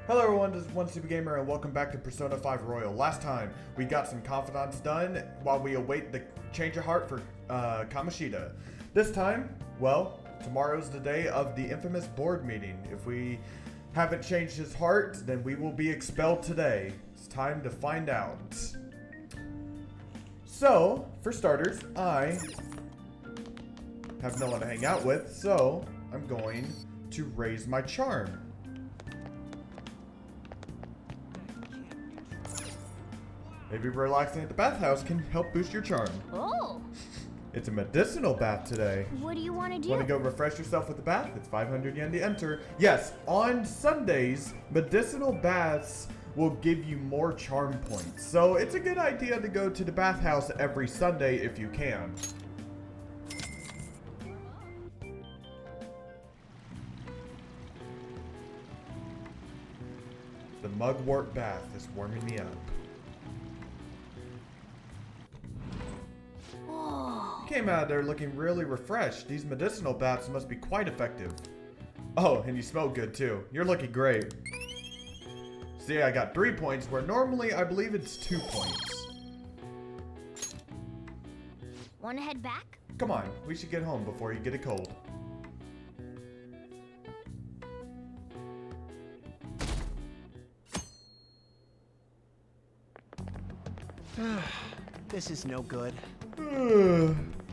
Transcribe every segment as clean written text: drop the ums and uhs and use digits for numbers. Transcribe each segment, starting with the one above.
Hello everyone, this is One Super Gamer and welcome back to Persona 5 Royal. Last time, we got some confidants done while we await the change of heart for Kamoshida. This time, well, tomorrow's the day of the infamous board meeting. If we haven't changed his heart, then we will be expelled today. It's time to find out. So, for starters, I have no one to hang out with, so I'm going to raise my charm. Maybe relaxing at the bathhouse can help boost your charm. Oh! It's a medicinal bath today. What do you want to do? Want to go refresh yourself with a bath? It's 500 yen to enter. Yes, on Sundays, medicinal baths will give you more charm points. So it's a good idea to go to the bathhouse every Sunday if you can. The mugwort bath is warming me up. Came out of there looking really refreshed. These medicinal baths must be quite effective. Oh, and you smell good too. You're looking great. See, I got 3 points where normally I believe it's 2 points. Want to head back? Come on, we should get home before you get a cold. This is no good.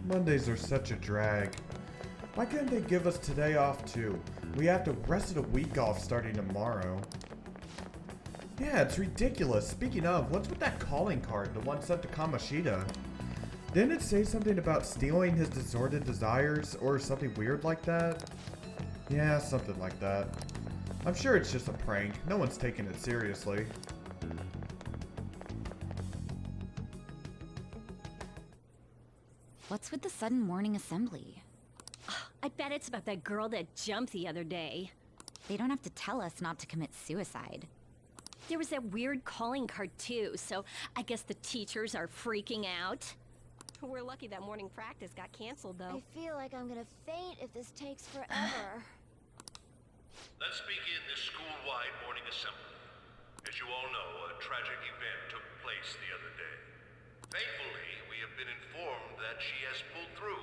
Mondays are such a drag. Why couldn't they give us today off too? We have the rest of the week off starting tomorrow. Yeah, it's ridiculous. Speaking of, what's with that calling card, the one sent to Kamoshida? Didn't it say something about stealing his disordered desires or something weird like that? Yeah, something like that. I'm sure it's just a prank. No one's taking it seriously. What's with the sudden morning assembly? I bet it's about that girl that jumped the other day. They don't have to tell us not to commit suicide. There was that weird calling card too, so I guess the teachers are freaking out. We're lucky that morning practice got canceled though. I feel like I'm gonna faint if this takes forever. Let's begin this school-wide morning assembly. As you all know, a tragic event took place the other day. Thankfully, we have been informed that she has pulled through,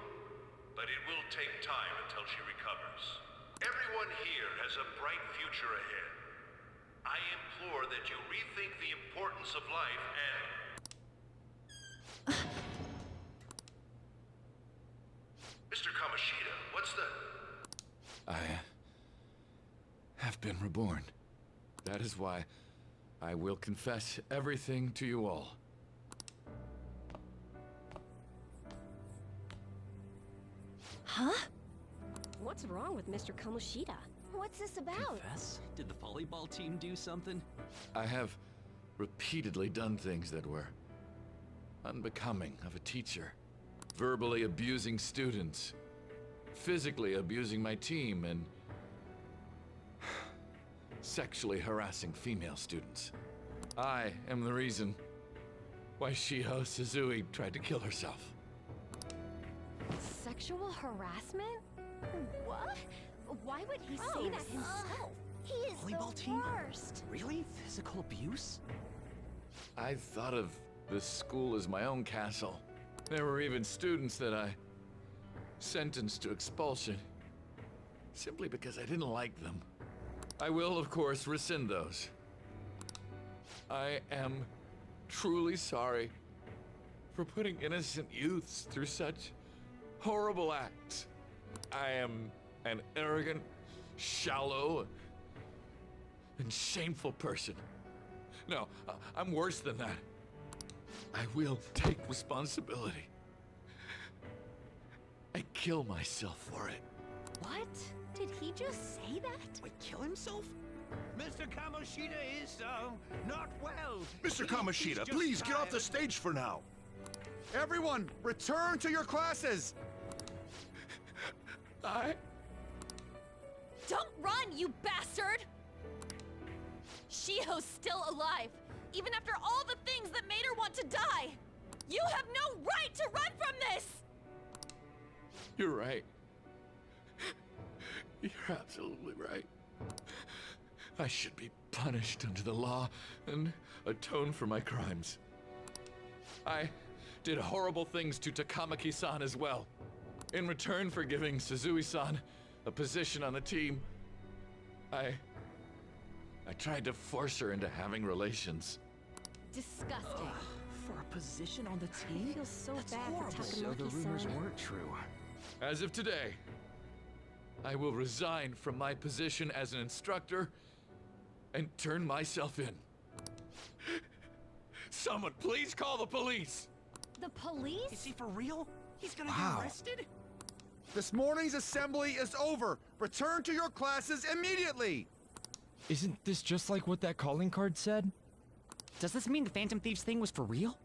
but it will take time until she recovers. Everyone here has a bright future ahead. I implore that you rethink the importance of life and... Mr. Kamoshida, what's the... I have been reborn. That is why I will confess everything to you all. Huh? What's wrong with Mr. Kamoshida? What's this about? Confess? Did the volleyball team do something? I have repeatedly done things that were unbecoming of a teacher. Verbally abusing students, physically abusing my team, and sexually harassing female students. I am the reason why Shiho Suzui tried to kill herself. Sexual harassment? What? Why would he say that himself? He is Volleyball the team? worst. Really? Physical abuse? I thought of this school as my own castle. There were even students that I sentenced to expulsion simply because I didn't like them. I will, of course, rescind those. I am truly sorry for putting innocent youths through such horrible acts. I am an arrogant, shallow, and shameful person. No, I'm worse than that. I will take responsibility. I kill myself for it. What? Did he just say that? Wait, kill himself? Mr. Kamoshida is, not well. Mr. Kamoshida, please get off the stage for now. Everyone, return to your classes! Don't run, you bastard! Shiho's still alive, even after all the things that made her want to die! You have no right to run from this! You're right. You're absolutely right. I should be punished under the law and atone for my crimes. I did horrible things to Takamaki-san as well. In return for giving Suzui-san a position on the team, I tried to force her into having relations. Disgusting. For a position on the I team? feel so That's bad horrible. for So the rumors Takamaki-san. weren't true. As of today, I will resign from my position as an instructor and turn myself in. Someone please call the police! The police? Is he for real? He's gonna Wow. get arrested? This morning's assembly is over. Return to your classes immediately. Isn't this just like what that calling card said? Does this mean the Phantom Thieves thing was for real?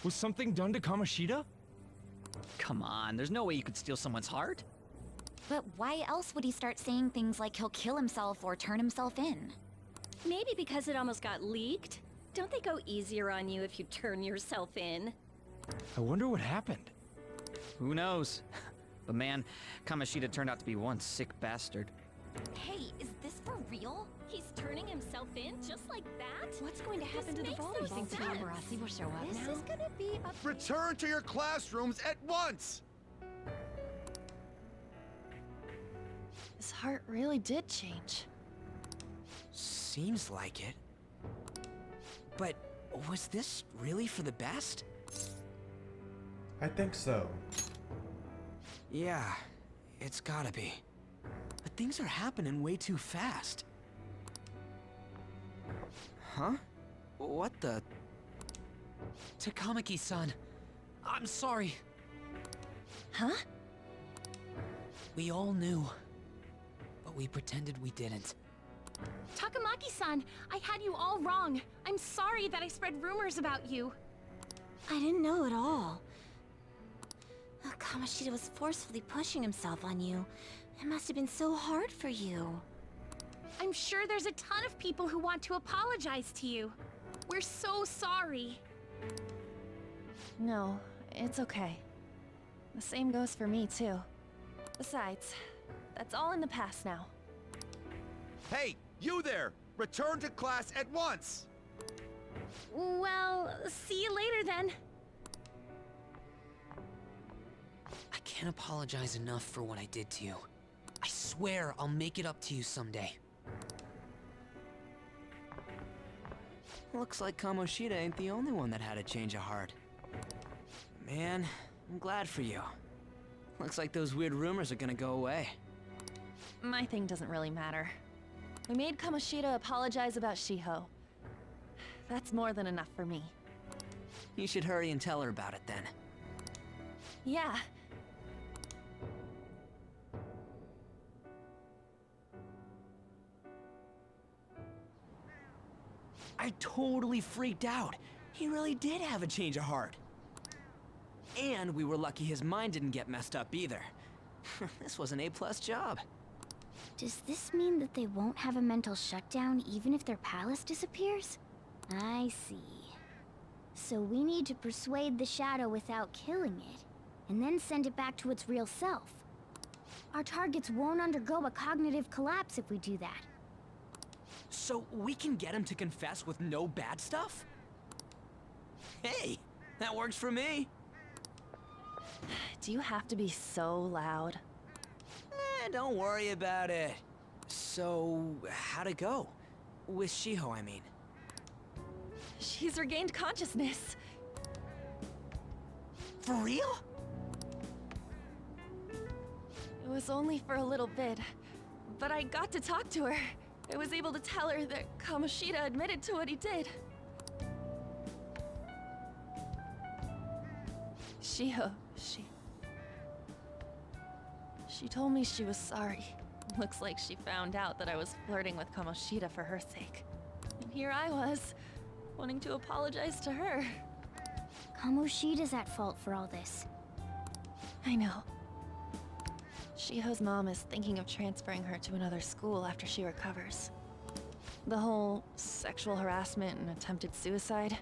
Was something done to Kamoshida? Come on, there's no way you could steal someone's heart. But why else would he start saying things like he'll kill himself or turn himself in? Maybe because it almost got leaked. Don't they go easier on you if you turn yourself in? I wonder what happened. Who knows? But man, Kamoshida turned out to be one sick bastard. Hey, is this for real? He's turning himself in just like that? What's going to happen to the makes no volleyball sense. team? Paparazzi will show up This now. is gonna be a Return to your classrooms at once. His heart really did change. Seems like it. But was this really for the best? I think so. Yeah, it's gotta be. But things are happening way too fast. Huh? What the? Takamaki-san, I'm sorry. Huh? We all knew. But we pretended we didn't. Takamaki-san, I had you all wrong. I'm sorry that I spread rumors about you. I didn't know at all. Kamoshida was forcefully pushing himself on you. It must have been so hard for you. I'm sure there's a ton of people who want to apologize to you. We're so sorry. No, it's okay. The same goes for me, too. Besides, that's all in the past now. Hey, you there! Return to class at once! Well, see you later then. I can't apologize enough for what I did to you. I swear I'll make it up to you someday. Looks like Kamoshida ain't the only one that had a change of heart. Man, I'm glad for you. Looks like those weird rumors are gonna go away. My thing doesn't really matter. We made Kamoshida apologize about Shiho. That's more than enough for me. You should hurry and tell her about it then. Yeah. I totally freaked out. He really did have a change of heart. And we were lucky his mind didn't get messed up either. This was an A+ job. Does this mean that they won't have a mental shutdown even if their palace disappears? I see. So we need to persuade the shadow without killing it, and then send it back to its real self. Our targets won't undergo a cognitive collapse if we do that. So we can get him to confess with no bad stuff? Hey, that works for me. Do you have to be so loud? Don't worry about it. So, how'd it go? With Shiho, I mean. She's regained consciousness. For real? It was only for a little bit, but I got to talk to her. I was able to tell her that Kamoshida admitted to what he did. Shiho, She told me she was sorry. Looks like she found out that I was flirting with Kamoshida for her sake. And here I was, wanting to apologize to her. Kamoshida's at fault for all this. I know. Shiho's mom is thinking of transferring her to another school after she recovers. The whole sexual harassment and attempted suicide,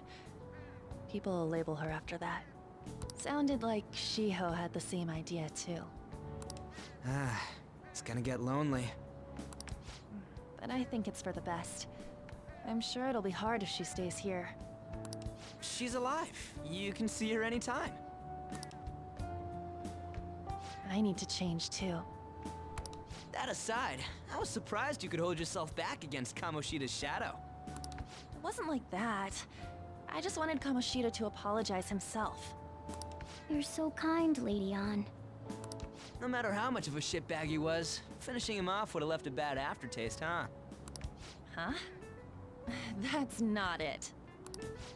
people will label her after that. Sounded like Shiho had the same idea too. It's gonna get lonely. But I think it's for the best. I'm sure it'll be hard if she stays here. She's alive. You can see her anytime. I need to change too. That aside, I was surprised you could hold yourself back against Kamoshida's shadow. It wasn't like that. I just wanted Kamoshida to apologize himself. You're so kind, Lady Ann. No matter how much of a shitbag he was, finishing him off would have left a bad aftertaste, huh? Huh? That's not it.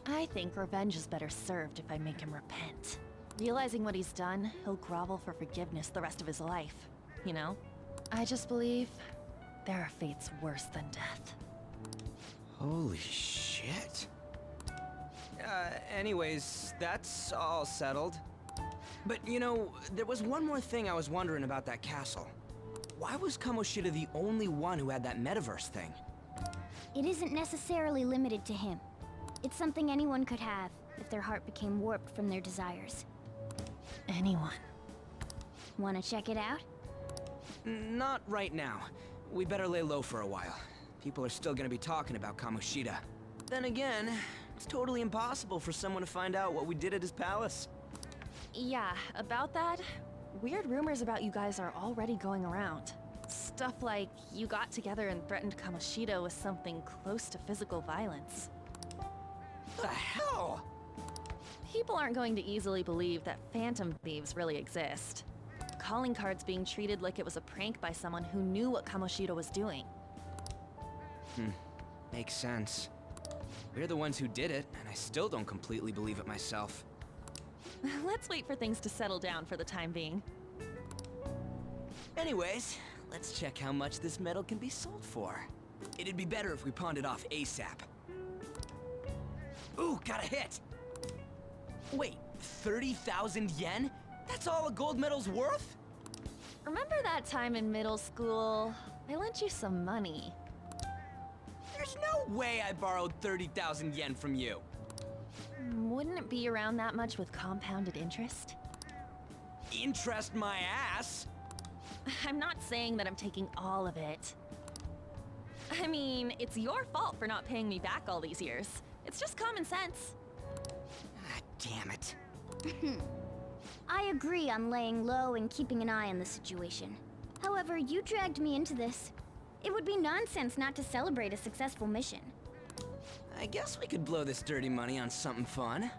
I think revenge is better served if I make him repent. Realizing what he's done, he'll grovel for forgiveness the rest of his life, you know? I just believe there are fates worse than death. Holy shit. Anyways, that's all settled. But you know, there was one more thing I was wondering about that castle. Why was Kamoshida the only one who had that metaverse thing? It isn't necessarily limited to him. It's something anyone could have if their heart became warped from their desires. Anyone. Wanna check it out? Not right now. We better lay low for a while. People are still gonna be talking about Kamoshida. Then again, it's totally impossible for someone to find out what we did at his palace. Yeah, about that, weird rumors about you guys are already going around. Stuff like you got together and threatened Kamoshida with something close to physical violence. What the hell? People aren't going to easily believe that phantom thieves really exist. Calling cards being treated like it was a prank by someone who knew what Kamoshida was doing. Makes sense. We're the ones who did it, and I still don't completely believe it myself. Let's wait for things to settle down for the time being. Anyways, let's check how much this metal can be sold for. It'd be better if we pawned it off ASAP. Ooh, got a hit! Wait, 30,000 yen? That's all a gold medal's worth? Remember that time in middle school? I lent you some money. There's no way I borrowed 30,000 yen from you. Wouldn't it be around that much with compounded interest? Interest my ass? I'm not saying that I'm taking all of it. I mean, it's your fault for not paying me back all these years. It's just common sense. Ah, damn it. I agree on laying low and keeping an eye on the situation. However, you dragged me into this. It would be nonsense not to celebrate a successful mission. I guess we could blow this dirty money on something fun.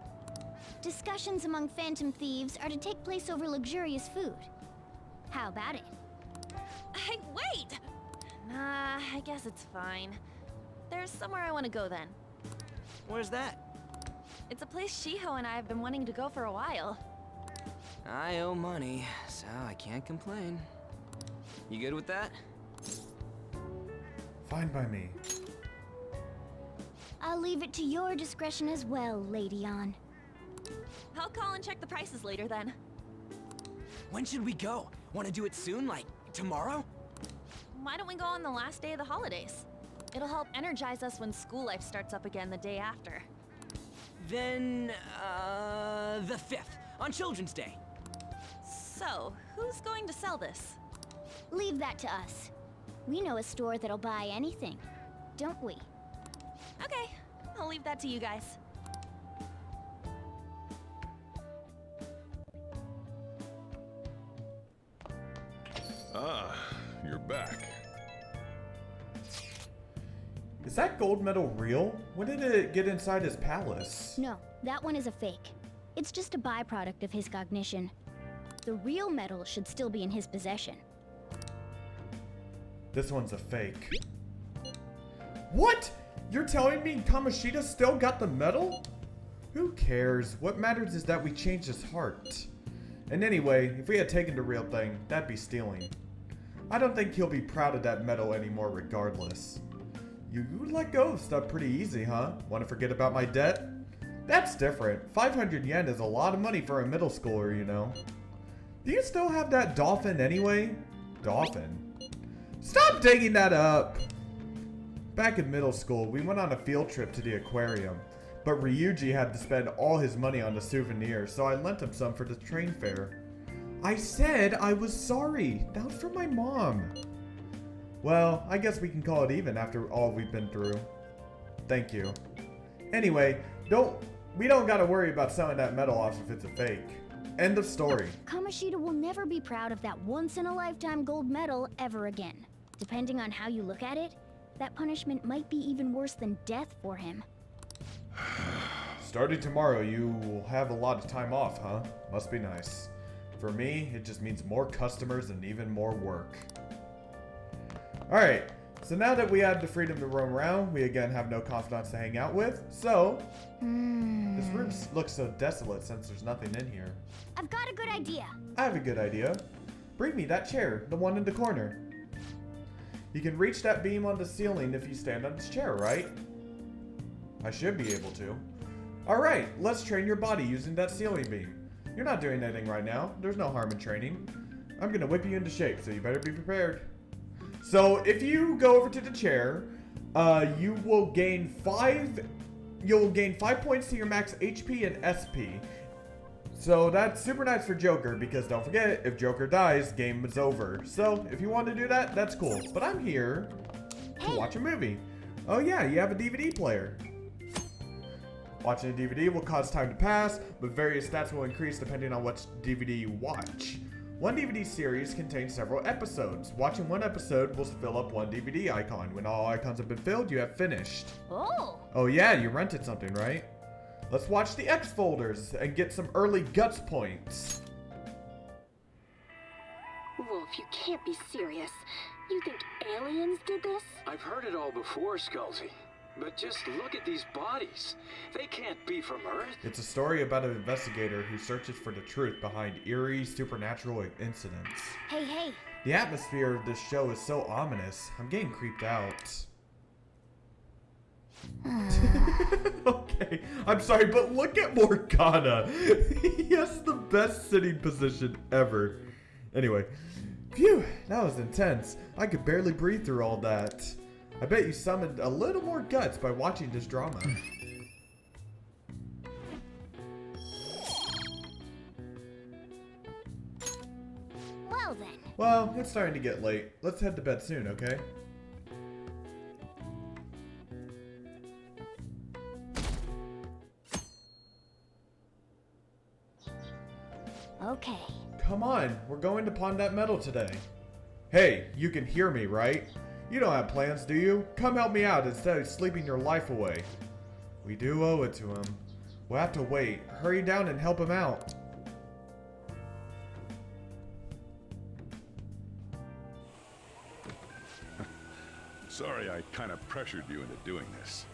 Discussions among phantom thieves are to take place over luxurious food. How about it? Hey, wait! Nah, I guess it's fine. There's somewhere I want to go then. Where's that? It's a place Shiho and I have been wanting to go for a while. I owe money, so I can't complain. You good with that? Fine by me. I'll leave it to your discretion as well, Lady Ann. I'll call and check the prices later then. When should we go? Want to do it soon, like tomorrow? Why don't we go on the last day of the holidays? It'll help energize us when school life starts up again the day after. Then, the 5th, on Children's Day. So, who's going to sell this? Leave that to us. We know a store that'll buy anything, don't we? Okay, I'll leave that to you guys. Ah, you're back. Is that gold medal real? When did it get inside his palace? No, that one is a fake. It's just a byproduct of his cognition. The real medal should still be in his possession. This one's a fake. What? You're telling me Kamoshida still got the medal? Who cares? What matters is that we changed his heart. And anyway, if we had taken the real thing, that'd be stealing. I don't think he'll be proud of that medal anymore regardless. You let go of stuff pretty easy, huh? Want to forget about my debt? That's different. 500 yen is a lot of money for a middle schooler, you know. Do you still have that dolphin anyway? Dolphin? Stop digging that up! Back in middle school, we went on a field trip to the aquarium, but Ryuji had to spend all his money on the souvenir, so I lent him some for the train fare. I said I was sorry. That was for my mom. Well, I guess we can call it even after all we've been through. Thank you. Anyway, we don't gotta worry about selling that medal off if it's a fake. End of story. Kamoshida will never be proud of that once-in-a-lifetime gold medal ever again. Depending on how you look at it, that punishment might be even worse than death for him. Starting tomorrow, you will have a lot of time off, huh? Must be nice. For me, it just means more customers and even more work. Alright, so now that we have the freedom to roam around, we again have no confidants to hang out with, so... This room looks so desolate since there's nothing in here. I've got a good idea. I have a good idea. Bring me that chair, the one in the corner. You can reach that beam on the ceiling if you stand on this chair, right? I should be able to. Alright, let's train your body using that ceiling beam. You're not doing anything right now. There's no harm in training. I'm gonna whip you into shape, so you better be prepared. So, if you go over to the chair, you will gain 5 points to your max HP and SP. So that's super nice for Joker, because don't forget, if Joker dies, game is over. So, if you want to do that, that's cool. But I'm here to watch a movie. Oh yeah, you have a DVD player. Watching a DVD will cause time to pass, but various stats will increase depending on which DVD you watch. One DVD series contains several episodes. Watching one episode will fill up one DVD icon. When all icons have been filled, you have finished. Oh yeah, you rented something, right? Let's watch the X folders and get some early guts points. Wolf, you can't be serious. You think aliens did this? I've heard it all before, Skullsy. But just look at these bodies. They can't be from Earth. It's a story about an investigator who searches for the truth behind eerie supernatural incidents. Hey. The atmosphere of this show is so ominous. I'm getting creeped out. Okay, I'm sorry, but look at Morgana. He has the best sitting position ever. Anyway, phew, that was intense. I could barely breathe through all that. I bet you summoned a little more guts by watching this drama. Well then. Well, it's starting to get late. Let's head to bed soon, okay? Okay. Come on, we're going to pawn that medal today. Hey, you can hear me, right? You don't have plans, do you? Come help me out instead of sleeping your life away. We do owe it to him. We'll have to wait. Hurry down and help him out. Sorry I kind of pressured you into doing this.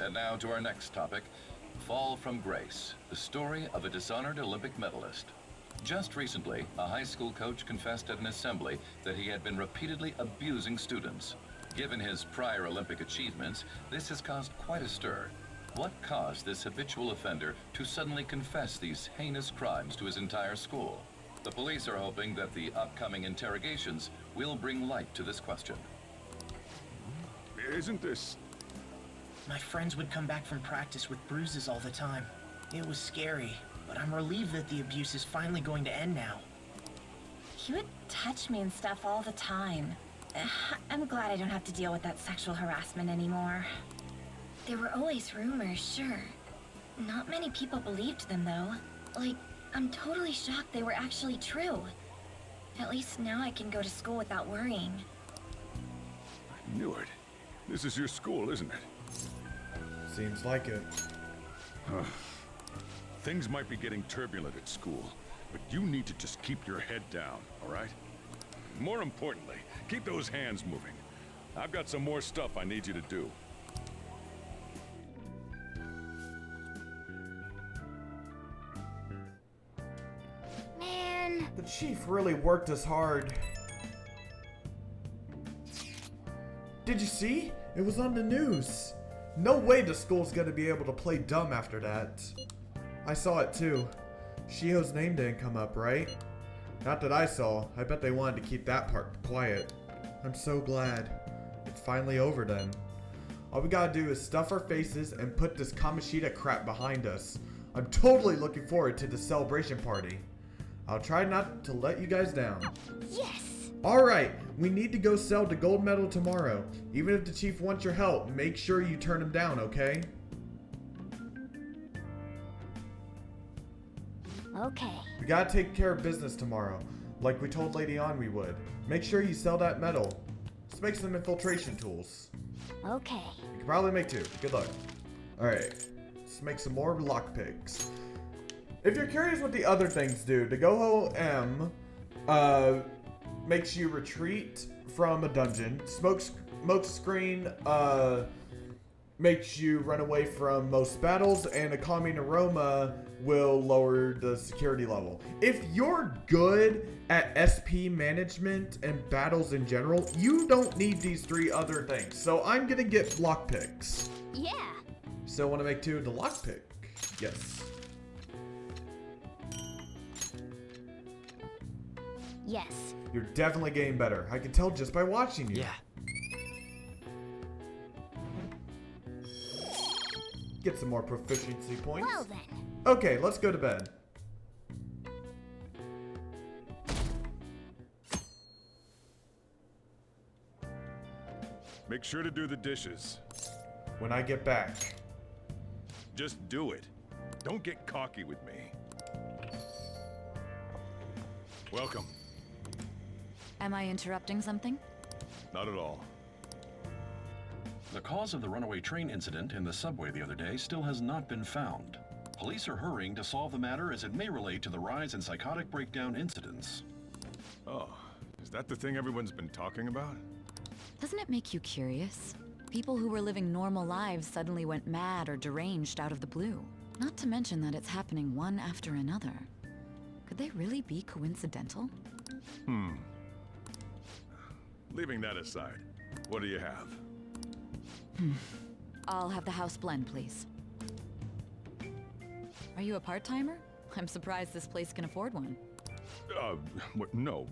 And now to our next topic, Fall from Grace, the story of a dishonored Olympic medalist. Just recently, a high school coach confessed at an assembly that he had been repeatedly abusing students. Given his prior Olympic achievements, this has caused quite a stir. What caused this habitual offender to suddenly confess these heinous crimes to his entire school? The police are hoping that the upcoming interrogations will bring light to this question. Isn't this... My friends would come back from practice with bruises all the time. It was scary, but I'm relieved that the abuse is finally going to end now. He would touch me and stuff all the time. I'm glad I don't have to deal with that sexual harassment anymore. There were always rumors, sure. Not many people believed them, though. Like, I'm totally shocked they were actually true. At least now I can go to school without worrying. I knew it. This is your school, isn't it? Seems like it. Things might be getting turbulent at school, but you need to just keep your head down, all right? More importantly, keep those hands moving. I've got some more stuff I need you to do. Man. The chief really worked us hard. Did you see? It was on the news. No way the school's gonna be able to play dumb after that. I saw it too. Shiho's name didn't come up, right? Not that I saw. I bet they wanted to keep that part quiet. I'm so glad. It's finally over then. All we gotta do is stuff our faces and put this Kamoshida crap behind us. I'm totally looking forward to the celebration party. I'll try not to let you guys down. Yes! Alright, We need to go sell the gold medal tomorrow. Even if the chief wants your help, make sure you turn him down, okay? Okay. We gotta take care of business tomorrow, like we told Lady On we would. Make sure you sell that medal. Let's make some infiltration tools. Okay. You can probably make 2. Good luck. Alright. Let's make some more lockpicks. If you're curious what the other things do, the Goho M makes you retreat from a dungeon. Smoke screen makes you run away from most battles, and a calming aroma will lower the security level. If you're good at SP management and battles in general, you don't need these 3 other things. So I'm gonna get lockpicks. Yeah. Still want to make 2 of the lockpick? Yes. Yes. You're definitely getting better. I can tell just by watching you. Yeah. Get some more proficiency points. Well then. Okay, let's go to bed. Make sure to do the dishes. When I get back. Just do it. Don't get cocky with me. Welcome. Am I interrupting something? Not at all. The cause of the runaway train incident in the subway the other day still has not been found. Police are hurrying to solve the matter as it may relate to the rise in psychotic breakdown incidents. Oh, is that the thing everyone's been talking about? Doesn't it make you curious? People who were living normal lives suddenly went mad or deranged out of the blue. Not to mention that it's happening one after another. Could they really be coincidental? Leaving that aside, what do you have? I'll have the house blend, please. Are you a part-timer? I'm surprised this place can afford one. No,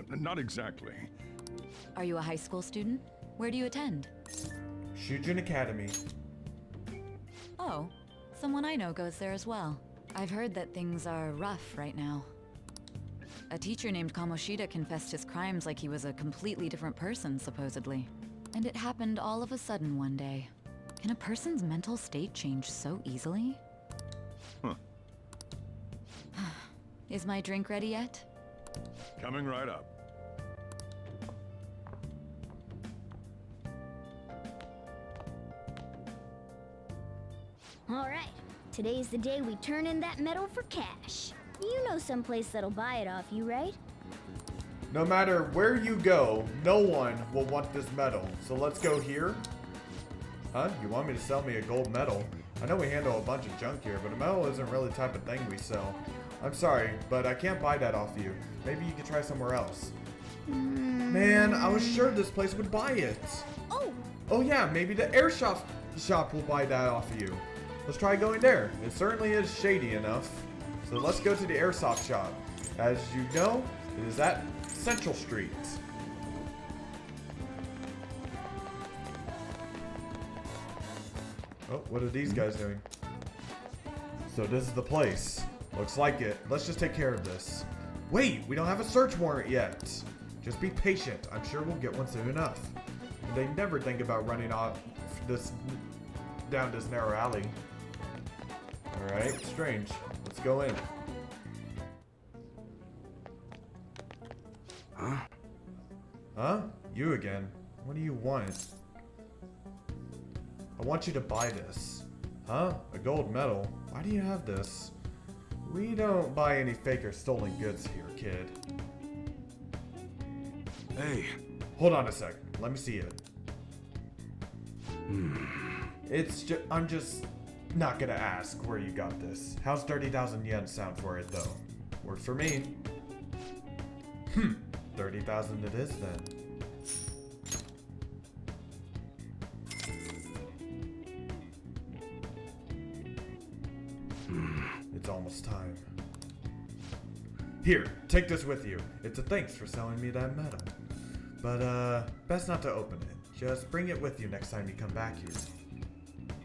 not exactly. Are you a high school student? Where do you attend? Shujin Academy. Oh, someone I know goes there as well. I've heard that things are rough right now. A teacher named Kamoshida confessed his crimes like he was a completely different person, supposedly. And it happened all of a sudden one day. Can a person's mental state change so easily? Huh. Is my drink ready yet? Coming right up. Alright. Today's the day we turn in that medal for cash. You know someplace that'll buy it off you, right? No matter where you go, no one will want this medal. So let's go here. Huh? You want me to sell me a gold medal? I know we handle a bunch of junk here, but a medal isn't really the type of thing we sell. I'm sorry, but I can't buy that off you. Maybe you could try somewhere else. Man, I was sure this place would buy it. Oh yeah, maybe the airsoft shop will buy that off of you. Let's try going there. It certainly is shady enough. So let's go to the airsoft shop. As you know, it is at Central Street. Oh, what are these guys doing? So this is the place. Looks like it. Let's just take care of this. Wait, we don't have a search warrant yet. Just be patient. I'm sure we'll get one soon enough. And they never think about running off down this narrow alley. Alright, strange. Let's go in. Huh? Huh? You again. What do you want? I want you to buy this. Huh? A gold medal? Why do you have this? We don't buy any fake or stolen goods here, kid. Hey. Hold on a sec. Let me see it. I'm just not gonna ask where you got this. How's 30,000 yen sound for it, though? Works for me. 30,000 it is, then. It's almost time. Here, take this with you. It's a thanks for selling me that medal. But, best not to open it. Just bring it with you next time you come back here.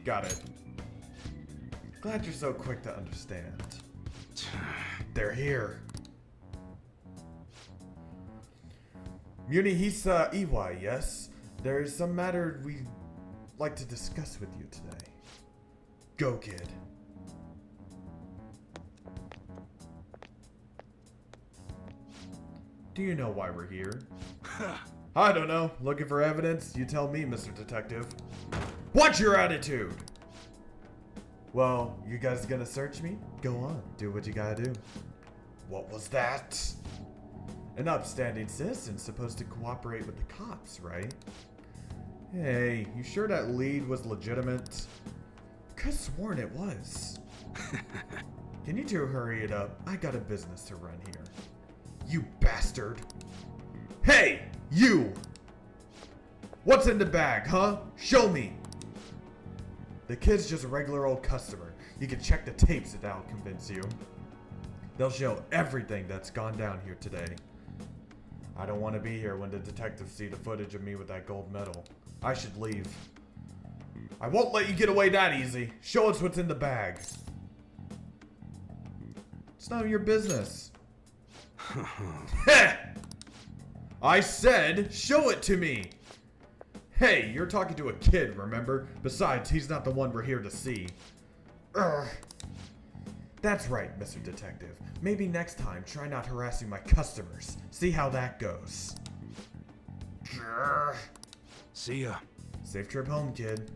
Got it. Glad you're so quick to understand. They're here. Munihisa Iwai, yes? There is some matter we'd like to discuss with you today. Go, kid. Do you know why we're here? I don't know. Looking for evidence? You tell me, Mr. Detective. What's your attitude? Well, you guys gonna search me? Go on, do what you gotta do. What was that? An upstanding citizen supposed to cooperate with the cops, right? Hey, you sure that lead was legitimate? Could've sworn it was. Can you two hurry it up? I got a business to run here. You bastard! Hey, you! What's in the bag, huh? Show me! The kid's just a regular old customer. You can check the tapes if that'll convince you. They'll show everything that's gone down here today. I don't want to be here when the detectives see the footage of me with that gold medal. I should leave. I won't let you get away that easy. Show us what's in the bag. It's none of your business. I said, show it to me. Hey, you're talking to a kid, remember? Besides, he's not the one we're here to see. Urgh. That's right, Mr. Detective. Maybe next time, try not harassing my customers. See how that goes. Grr. See ya. Safe trip home, kid.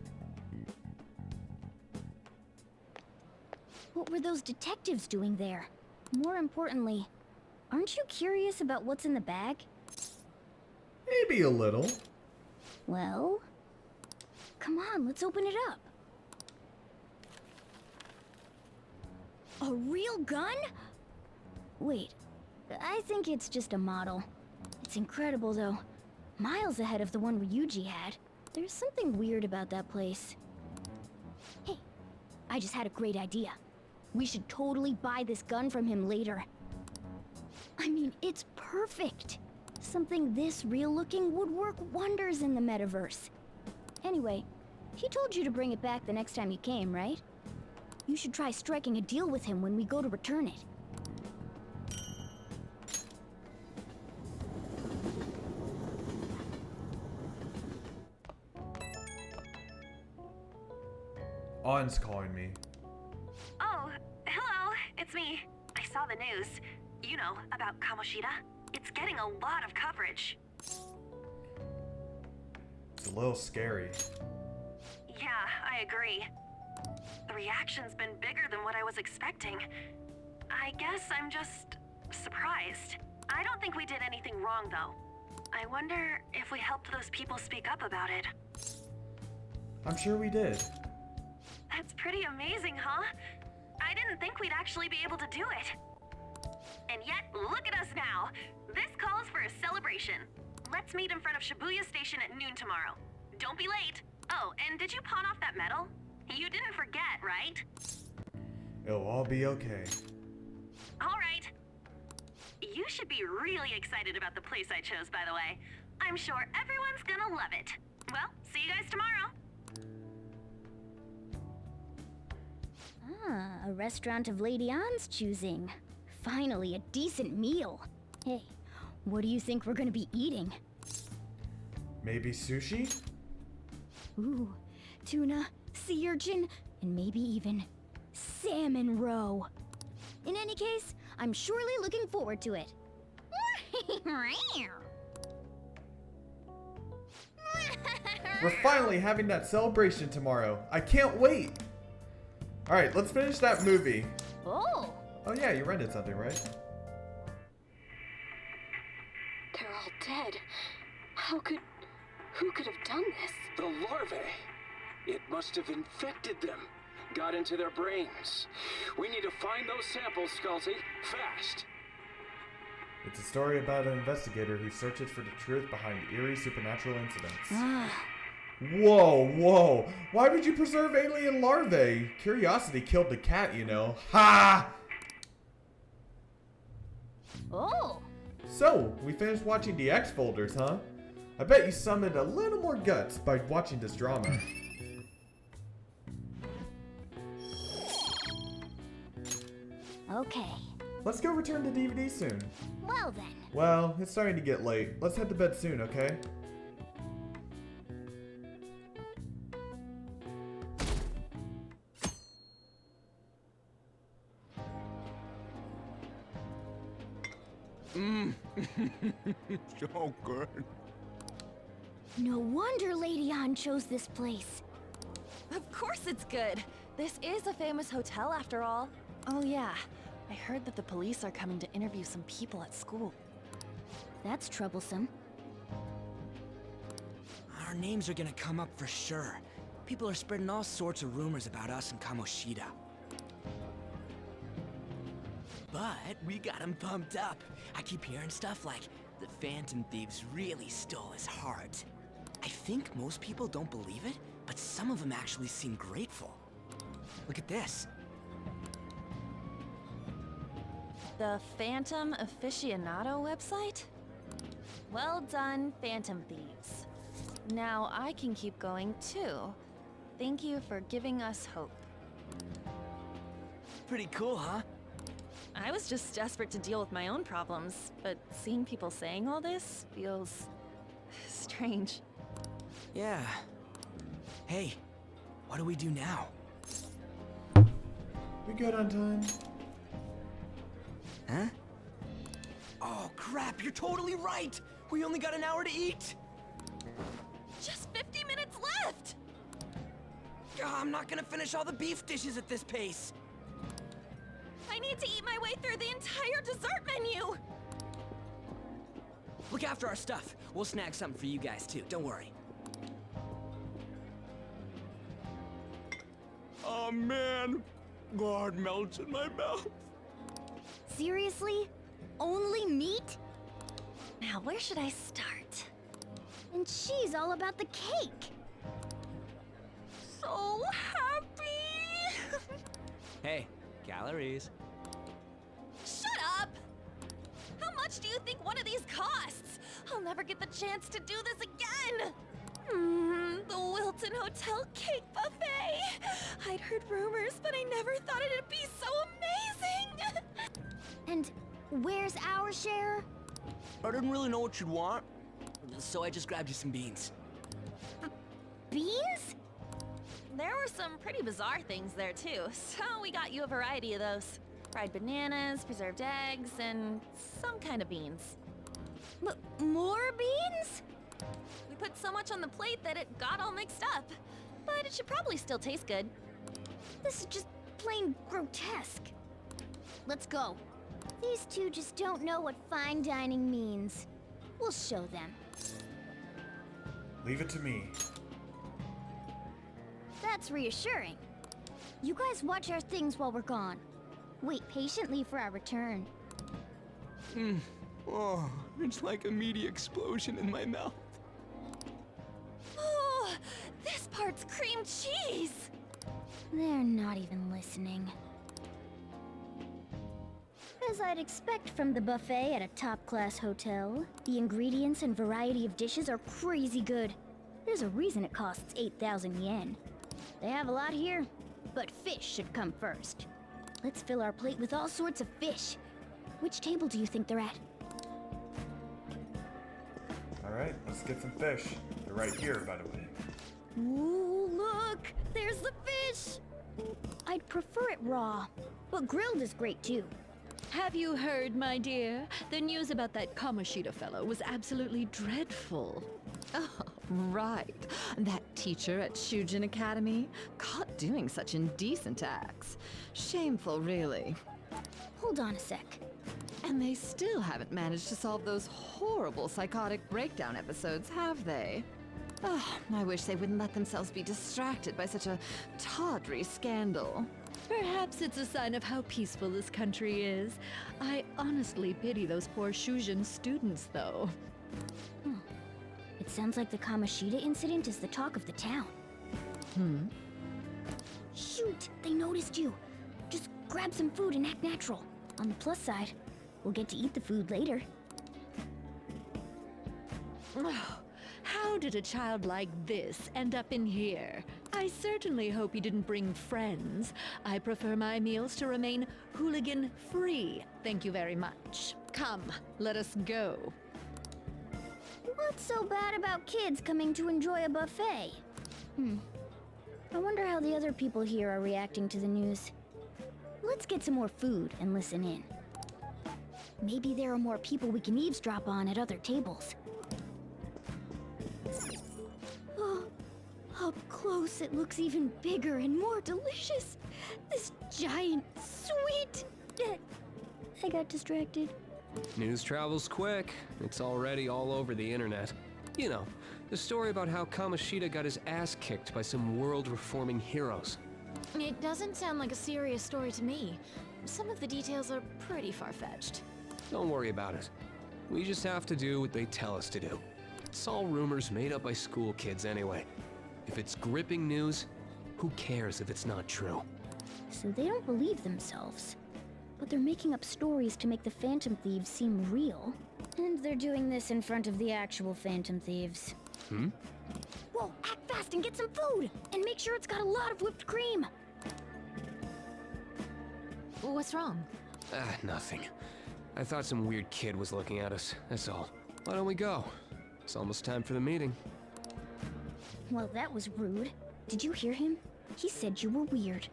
What were those detectives doing there? More importantly, aren't you curious about what's in the bag? Maybe a little. Well, come on, let's open it up. A real gun? Wait, I think it's just a model. It's incredible though. Miles ahead of the one Ryuji had. There's something weird about that place. Hey, I just had a great idea. We should totally buy this gun from him later. I mean, it's perfect. Something this real looking would work wonders in the metaverse. Anyway, he told you to bring it back the next time you came, right? You should try striking a deal with him when we go to return it. An's calling me. Oh, hello, it's me. I saw the news. You know, about Kamoshida. It's getting a lot of coverage. It's a little scary. Yeah, I agree. The reaction's been bigger than what I was expecting. I guess I'm just surprised. I don't think we did anything wrong, though. I wonder if we helped those people speak up about it. I'm sure we did. That's pretty amazing, huh? I didn't think we'd actually be able to do it. And yet, look at us now. This calls for a celebration. Let's meet in front of Shibuya Station at noon tomorrow. Don't be late. Oh, and did you pawn off that medal? You didn't forget, right? It'll all be okay. All right. You should be really excited about the place I chose, by the way. I'm sure everyone's gonna love it. Well, see you guys tomorrow. Ah, a restaurant of Lady An's choosing. Finally, a decent meal. Hey, what do you think we're gonna be eating? Maybe sushi? Ooh, tuna, sea urchin, and maybe even salmon roe. In any case, I'm surely looking forward to it. We're finally having that celebration tomorrow. I can't wait. All right, let's finish that movie. Oh. Oh yeah, you rented something, right? They're all dead. Who could have done this? The larvae. It must have infected them. Got into their brains. We need to find those samples, Scalzi. Fast. It's a story about an investigator who searches for the truth behind eerie supernatural incidents. Whoa, whoa. Why would you preserve alien larvae? Curiosity killed the cat, you know. Ha! Oh. So, we finished watching the X folders, huh? I bet you summoned a little more guts by watching this drama. Okay, Let's go return the DVD soon. Well then. Well, it's starting to get late. Let's head to bed soon, okay? So good. No wonder Lady An chose this place. Of course it's good. This is a famous hotel after all. Oh yeah, I heard that the police are coming to interview some people at school. That's troublesome. Our names are gonna come up for sure. People are spreading all sorts of rumors about us and Kamoshida. But we got him pumped up. I keep hearing stuff like the Phantom Thieves really stole his heart. I think most people don't believe it, but some of them actually seem grateful. Look at this. The Phantom Aficionado website? Well done, Phantom Thieves. Now I can keep going too. Thank you for giving us hope. Pretty cool, huh? I was just desperate to deal with my own problems, but seeing people saying all this feels strange. Yeah. Hey, what do we do now? We good on time? Huh? Oh crap, you're totally right! We only got an hour to eat! Just 50 minutes left! I'm not gonna finish all the beef dishes at this pace! I need to eat my way through the entire dessert menu! Look after our stuff. We'll snag something for you guys too, don't worry. Oh man, God melts in my mouth. Seriously? Only meat? Now where should I start? And she's all about the cake. So happy! Hey, calories. Shut up! How much do you think one of these costs? I'll never get the chance to do this again! The Wilton Hotel Cake Buffet! I'd heard rumors, but I never thought it'd be so amazing! And where's our share? I didn't really know what you'd want, so I just grabbed you some beans. Beans? There were some pretty bizarre things there too, so we got you a variety of those. Fried bananas, preserved eggs, and some kind of beans. More beans? We put so much on the plate that it got all mixed up. But it should probably still taste good. This is just plain grotesque. Let's go. These two just don't know what fine dining means. We'll show them. Leave it to me. That's reassuring. You guys watch our things while we're gone. Wait patiently for our return. Oh, it's like a meaty explosion in my mouth. Oh, this part's cream cheese! They're not even listening. As I'd expect from the buffet at a top-class hotel, the ingredients and variety of dishes are crazy good. There's a reason it costs 8,000 yen. They have a lot here, but fish should come first. Let's fill our plate with all sorts of fish. Which table do you think they're at? Alright, let's get some fish. They're right here, by the way. Ooh, look! There's the fish! I'd prefer it raw, but grilled is great too. Have you heard, my dear? The news about that Kamoshida fellow was absolutely dreadful. Oh, right. That teacher at Shujin Academy? Caught doing such indecent acts. Shameful, really. Hold on a sec. And they still haven't managed to solve those horrible psychotic breakdown episodes, have they? Oh, I wish they wouldn't let themselves be distracted by such a tawdry scandal. Perhaps it's a sign of how peaceful this country is. I honestly pity those poor Shujin students, though. It sounds like the Kamoshida incident is the talk of the town. Shoot! They noticed you! Just grab some food and act natural. On the plus side, we'll get to eat the food later. Oh, how did a child like this end up in here? I certainly hope you didn't bring friends. I prefer my meals to remain hooligan-free. Thank you very much. Come, let us go. What's so bad about kids coming to enjoy a buffet? I wonder how the other people here are reacting to the news. Let's get some more food and listen in. Maybe there are more people we can eavesdrop on at other tables. Oh, up close it looks even bigger and more delicious. This giant sweet... I got distracted. News travels quick. It's already all over the internet. You know, the story about how Kamoshida got his ass kicked by some world-reforming heroes. It doesn't sound like a serious story to me. Some of the details are pretty far-fetched. Don't worry about it. We just have to do what they tell us to do. It's all rumors made up by school kids anyway. If it's gripping news, who cares if it's not true? So they don't believe themselves. But they're making up stories to make the Phantom Thieves seem real. And they're doing this in front of the actual Phantom Thieves. Whoa, act fast and get some food! And make sure it's got a lot of whipped cream! What's wrong? Nothing. I thought some weird kid was looking at us, that's all. Why don't we go? It's almost time for the meeting. Well, that was rude. Did you hear him? He said you were weird.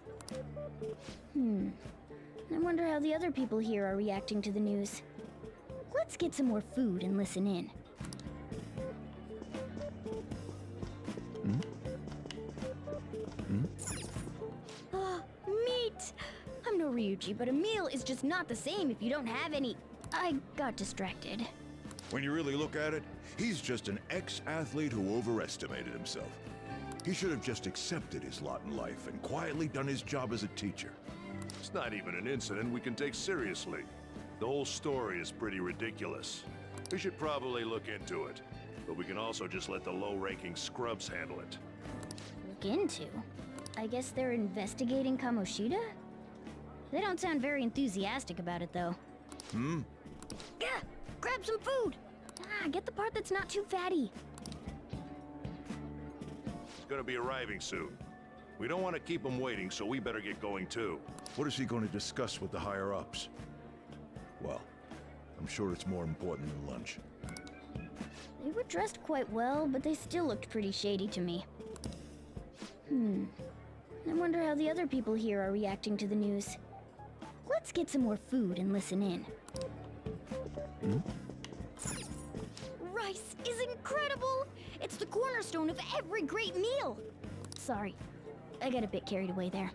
I wonder how the other people here are reacting to the news. Let's get some more food and listen in. Meat! I'm no Ryuji, but a meal is just not the same if you don't have any... I got distracted. When you really look at it, he's just an ex-athlete who overestimated himself. He should have just accepted his lot in life and quietly done his job as a teacher. It's not even an incident we can take seriously. The whole story is pretty ridiculous. We should probably look into it, but we can also just let the low-ranking scrubs handle it. Look into? I guess they're investigating Kamoshida? They don't sound very enthusiastic about it, though. Gah! Grab some food! Get the part that's not too fatty. He's gonna be arriving soon. We don't want to keep him waiting, so we better get going too. What is he going to discuss with the higher-ups? Well, I'm sure it's more important than lunch. They were dressed quite well, but they still looked pretty shady to me. I wonder how the other people here are reacting to the news. Let's get some more food and listen in. Rice is incredible! It's the cornerstone of every great meal! Sorry, I got a bit carried away there.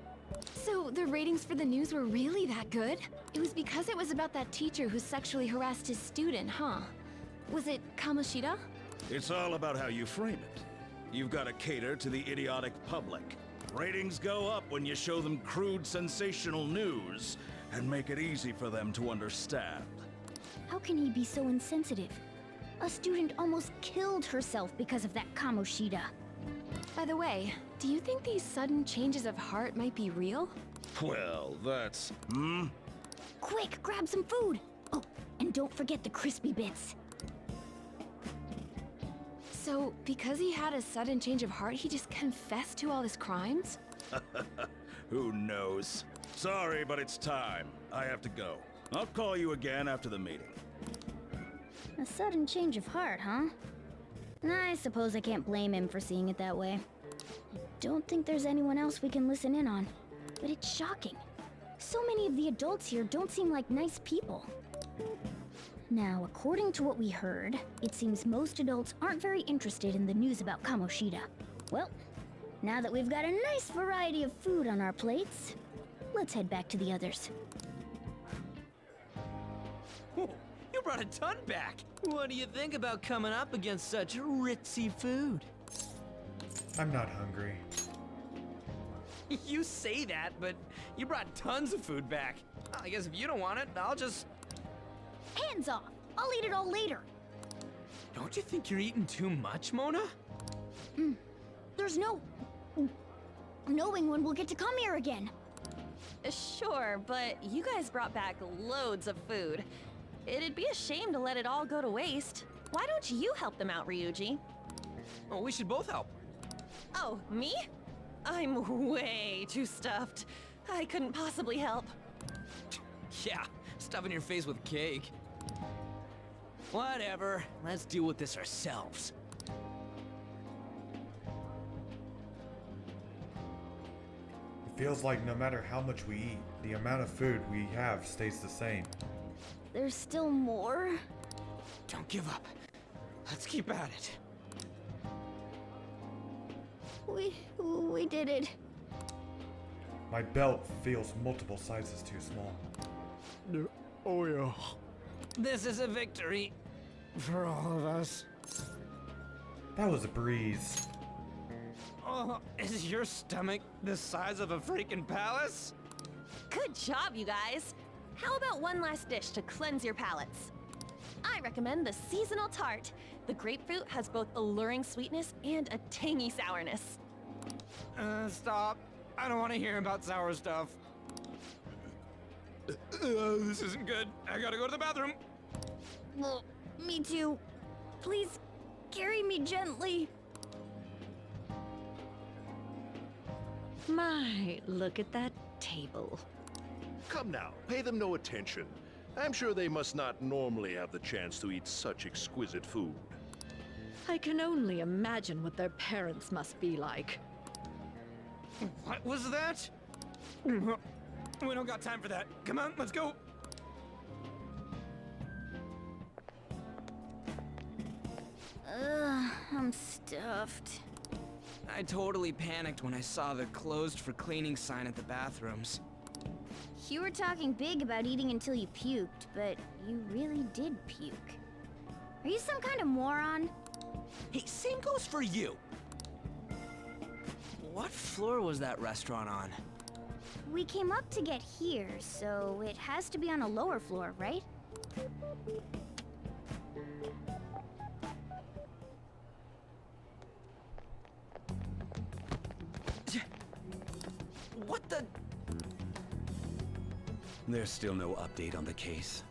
So the ratings for the news were really that good? It was because it was about that teacher who sexually harassed his student, huh? Was it Kamoshida? It's all about how you frame it. You've got to cater to the idiotic public. Ratings go up when you show them crude, sensational news and make it easy for them to understand. How can he be so insensitive? A student almost killed herself because of that Kamoshida. By the way, do you think these sudden changes of heart might be real? Well, that's... Quick, grab some food! Oh, and don't forget the crispy bits. So, because he had a sudden change of heart, he just confessed to all his crimes? Who knows? Sorry, but it's time. I have to go. I'll call you again after the meeting. A sudden change of heart, huh? I suppose I can't blame him for seeing it that way. I don't think there's anyone else we can listen in on. But it's shocking. So many of the adults here don't seem like nice people. Now, according to what we heard, it seems most adults aren't very interested in the news about Kamoshida. Well, now that we've got a nice variety of food on our plates, let's head back to the others. You brought a ton back. What do you think about coming up against such ritzy food? I'm not hungry. You say that, but you brought tons of food back. I guess if you don't want it, I'll just... Hands off! I'll eat it all later. Don't you think you're eating too much, Mona? There's no... knowing when we'll get to come here again. Sure, but you guys brought back loads of food. It'd be a shame to let it all go to waste. Why don't you help them out, Ryuji? Oh, we should both help. Oh, me? I'm way too stuffed. I couldn't possibly help. Yeah, stuffing your face with cake. Whatever, let's deal with this ourselves. It feels like no matter how much we eat, the amount of food we have stays the same. There's still more? Don't give up. Let's keep at it. We did it. My belt feels multiple sizes too small. Oh yeah. This is a victory for all of us. That was a breeze. Oh, is your stomach the size of a freaking palace? Good job, you guys. How about one last dish to cleanse your palates? I recommend the seasonal tart. The grapefruit has both alluring sweetness and a tangy sourness. Stop. I don't want to hear about sour stuff. This isn't good. I gotta go to the bathroom. Well, me too. Please, carry me gently. My, look at that table. Come now, pay them no attention. I'm sure they must not normally have the chance to eat such exquisite food. I can only imagine what their parents must be like. What was that? We don't got time for that. Come on, let's go. I'm stuffed. I totally panicked when I saw the closed for cleaning sign at the bathrooms. You were talking big about eating until you puked, but you really did puke. Are you some kind of moron? Hey, same goes for you. What floor was that restaurant on? We came up to get here, so it has to be on a lower floor, right? What the? There's still no update on the case.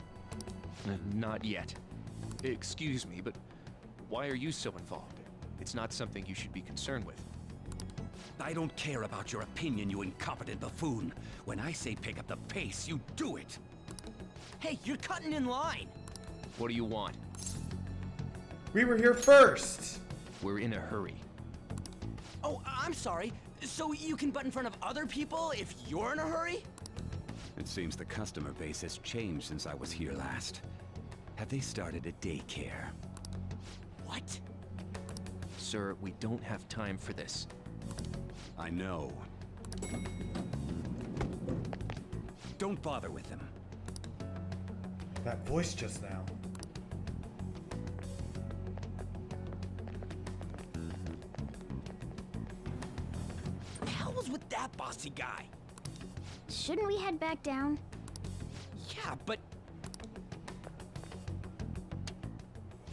Not yet. Excuse me, but why are you so involved? It's not something you should be concerned with. I don't care about your opinion, you incompetent buffoon. When I say pick up the pace, you do it. Hey, you're cutting in line. What do you want? We were here first! We're in a hurry. Oh, I'm sorry. So you can butt in front of other people if you're in a hurry? It seems the customer base has changed since I was here last. Have they started a daycare? What? Sir, we don't have time for this. I know. Don't bother with them. That voice just now. What the hell was with that bossy guy? Shouldn't we head back down? Yeah, but...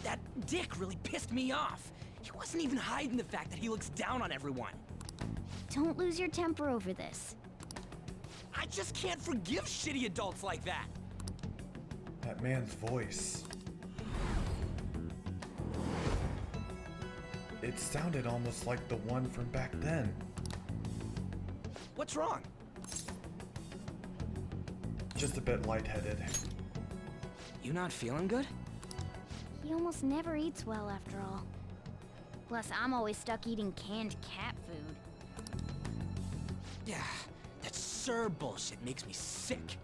that dick really pissed me off. He wasn't even hiding the fact that he looks down on everyone. Don't lose your temper over this. I just can't forgive shitty adults like that. That man's voice. It sounded almost like the one from back then. What's wrong? Just a bit lightheaded. You not feeling good? He almost never eats well after all. Plus, I'm always stuck eating canned cat food. Yeah, that Sir bullshit makes me sick.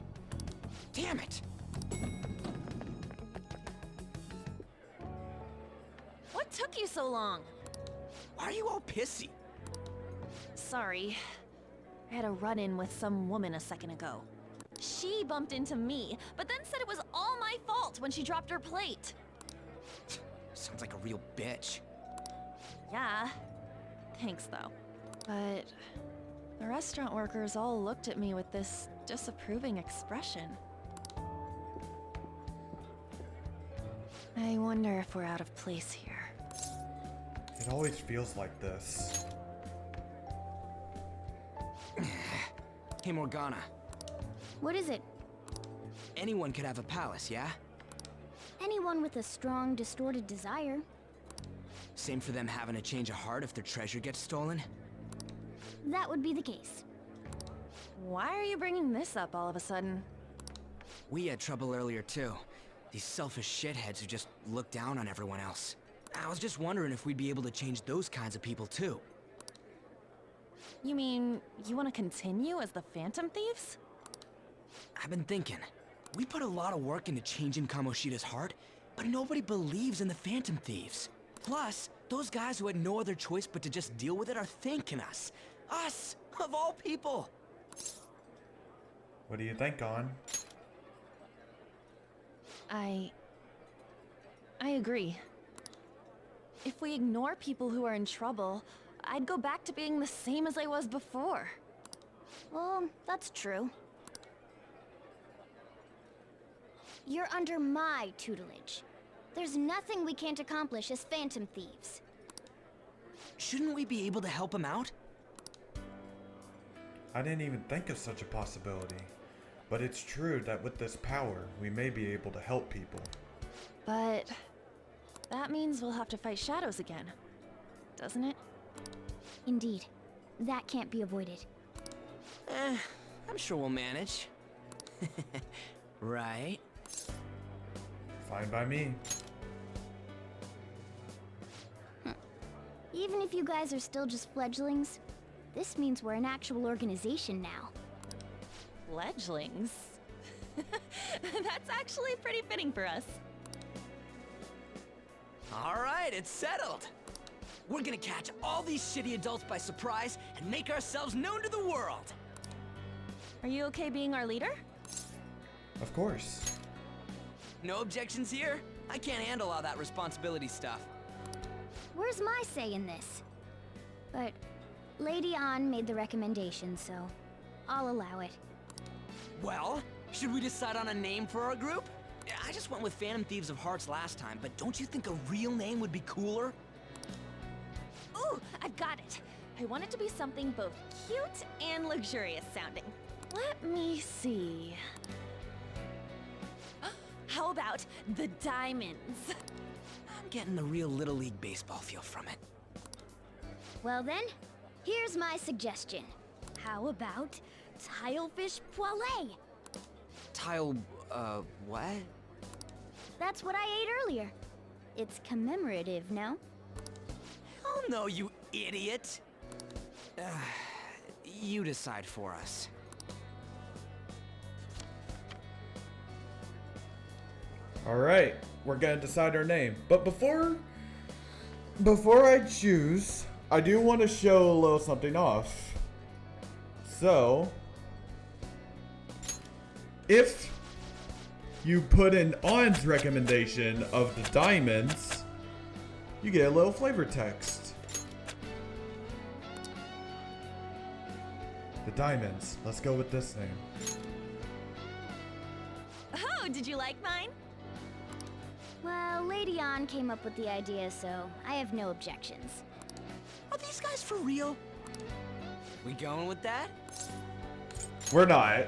Damn it! What took you so long? Why are you all pissy? Sorry. I had a run-in with some woman a second ago. She bumped into me, but then said it was all my fault when she dropped her plate. Sounds like a real bitch. Yeah. Thanks, though. But the restaurant workers all looked at me with this disapproving expression. I wonder if we're out of place here. It always feels like this. Hey, Morgana. What is it? Anyone could have a palace, yeah? Anyone with a strong, distorted desire. Same for them having a change of heart if their treasure gets stolen? that would be the case. Why are you bringing this up all of a sudden? We had trouble earlier too. These selfish shitheads who just look down on everyone else. I was just wondering if we'd be able to change those kinds of people too. You mean, you want to continue as the Phantom Thieves? I've been thinking. We put a lot of work into changing Kamoshida's heart, but nobody believes in the Phantom Thieves. Plus, those guys who had no other choice but to just deal with it are thanking us. Us, of all people! What do you think, On? I agree. If we ignore people who are in trouble, I'd go back to being the same as I was before. Well, that's true. You're under my tutelage. There's nothing we can't accomplish as Phantom Thieves. Shouldn't we be able to help him out? I didn't even think of such a possibility. But it's true that with this power, we may be able to help people. But that means we'll have to fight shadows again, doesn't it? Indeed. That can't be avoided. I'm sure we'll manage. Right? Fine by me. Even if you guys are still just fledglings, this means we're an actual organization now. Fledglings? That's actually pretty fitting for us. Alright, it's settled. We're gonna catch all these shitty adults by surprise and make ourselves known to the world. Are you okay being our leader? Of course. No objections here? I can't handle all that responsibility stuff. Where's my say in this? But Lady An made the recommendation, so I'll allow it. Well, should we decide on a name for our group? I just went with Phantom Thieves of Hearts last time, but don't you think a real name would be cooler? Ooh, I've got it. I want it to be something both cute and luxurious sounding. Let me see. How about the Diamonds? I'm getting the real Little League Baseball feel from it. Well then, here's my suggestion. How about Tilefish Poêlée? What? That's what I ate earlier. It's commemorative, no? Hell no, you idiot! You decide for us. Alright, we're gonna decide our name. But before I choose, I do want to show a little something off. So, if you put in On's recommendation of the diamonds, you get a little flavor text. The diamonds. Let's go with this name. Oh, did you like mine? Well, Lady An came up with the idea, so I have no objections. Are these guys for real? We going with that? We're not.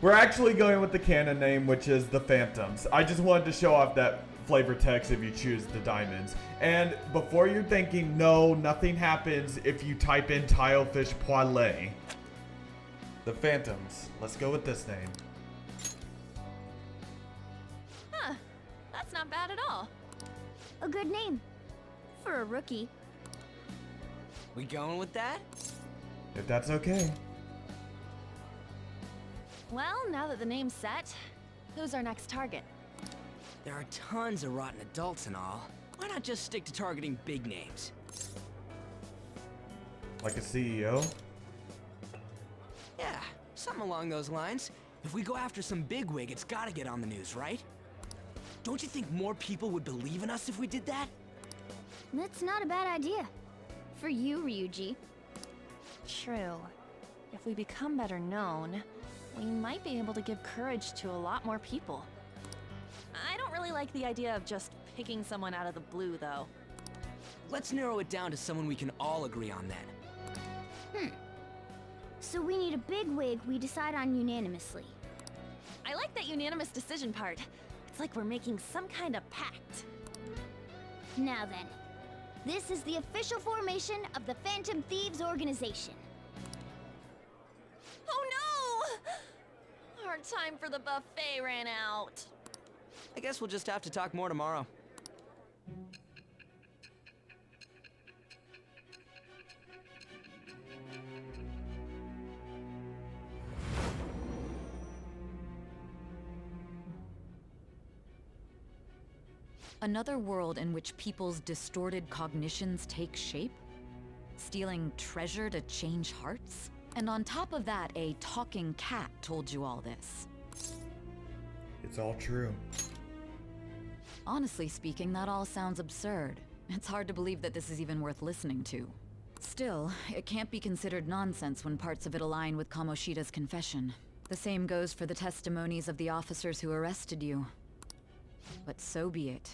We're actually going with the canon name, which is the Phantoms. I just wanted to show off that flavor text if you choose the diamonds. And before you're thinking, no, nothing happens if you type in Tilefish Poêlée. The Phantoms. Let's go with this name. Huh. That's not bad at all. A good name. For a rookie. We going with that? If that's okay. Well, now that the name's set, who's our next target? There are tons of rotten adults and all. Why not just stick to targeting big names? Like a CEO? Yeah, something along those lines. If we go after some bigwig, it's gotta get on the news, right? Don't you think more people would believe in us if we did that? That's not a bad idea. For you, Ryuji. True. If we become better known, we might be able to give courage to a lot more people. I don't really like the idea of just picking someone out of the blue, though. Let's narrow it down to someone we can all agree on then. So we need a big wig we decide on unanimously. I like that unanimous decision part. It's like we're making some kind of pact. Now then, This is the official formation of the Phantom Thieves organization. Oh no! Our time for the buffet ran out. I guess we'll just have to talk more tomorrow. Another world in which people's distorted cognitions take shape? Stealing treasure to change hearts? And on top of that, a talking cat told you all this. It's all true. Honestly speaking, that all sounds absurd. It's hard to believe that this is even worth listening to. Still, it can't be considered nonsense when parts of it align with Kamoshida's confession. The same goes for the testimonies of the officers who arrested you. But so be it.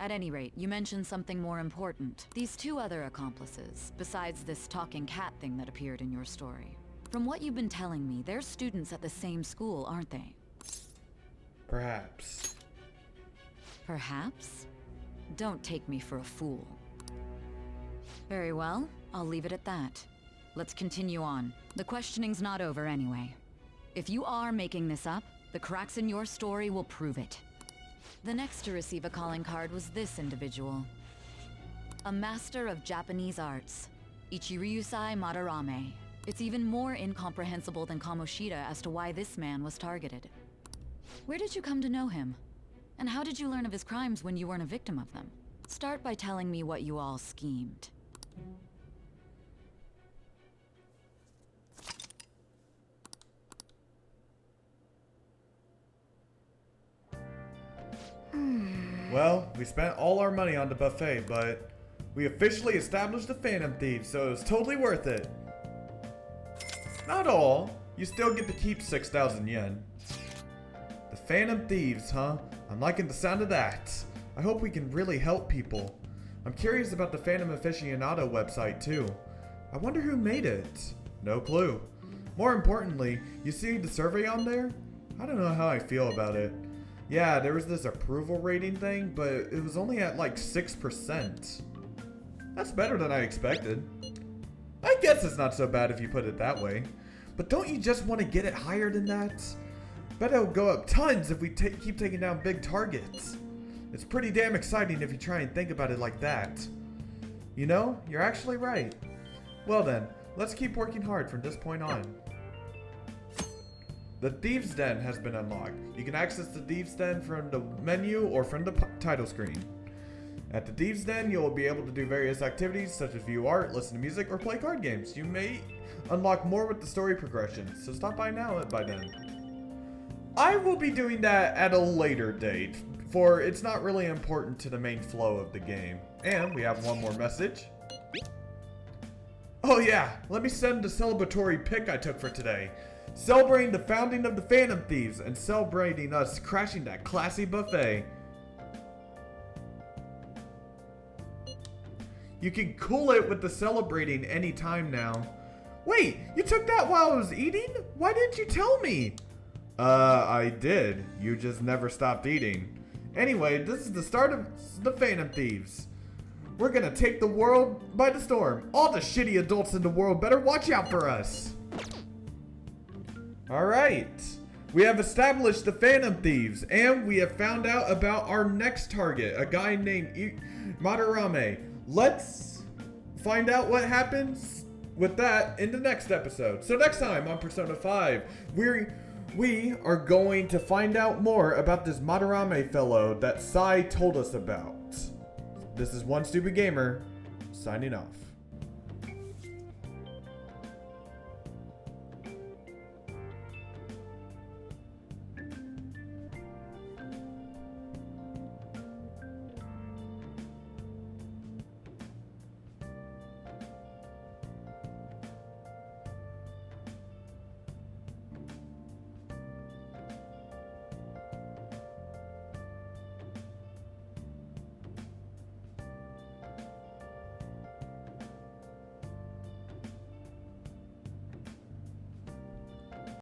At any rate, you mentioned something more important. These two other accomplices, besides this talking cat thing that appeared in your story. From what you've been telling me, they're students at the same school, aren't they? Perhaps. Perhaps? Don't take me for a fool. Very well, I'll leave it at that. Let's continue on. The questioning's not over anyway. If you are making this up, the cracks in your story will prove it. The next to receive a calling card was this individual. A master of Japanese arts, Ichiryusai Madarame. It's even more incomprehensible than Kamoshida as to why this man was targeted. Where did you come to know him? And how did you learn of his crimes when you weren't a victim of them? Start by telling me what you all schemed. Well, we spent all our money on the buffet, but we officially established the Phantom Thieves, so it was totally worth it. Not all. You still get to keep 6,000 yen. The Phantom Thieves, huh? I'm liking the sound of that. I hope we can really help people. I'm curious about the Phantom Aficionado website too. I wonder who made it. No clue. More importantly, you see the survey on there? I don't know how I feel about it. Yeah, there was this approval rating thing, but it was only at like 6%. That's better than I expected. I guess it's not so bad if you put it that way. But don't you just want to get it higher than that? Bet it'll go up tons if we keep taking down big targets. It's pretty damn exciting if you try and think about it like that. You know, you're actually right. Well then, let's keep working hard from this point on. The Thieves' Den has been unlocked. You can access the Thieves' Den from the menu or from the title screen. At the Thieves' Den, you'll be able to do various activities such as view art, listen to music, or play card games. You may unlock more with the story progression, so stop by now by then. I will be doing that at a later date, for it's not really important to the main flow of the game. And we have one more message. Oh yeah, let me send the celebratory pic I took for today. Celebrating the founding of the Phantom Thieves and celebrating us crashing that classy buffet. You can cool it with the celebrating anytime now. Wait, you took that while I was eating? Why didn't you tell me? I did. You just never stopped eating. Anyway, this is the start of the Phantom Thieves. We're gonna take the world by the storm. All the shitty adults in the world better watch out for us. Alright. We have established the Phantom Thieves, and we have found out about our next target, a guy named Madarame. Let's find out what happens with that in the next episode. So next time on Persona 5, we are going to find out more about this Madarame fellow that Sai told us about. This is One Stupid Gamer, signing off.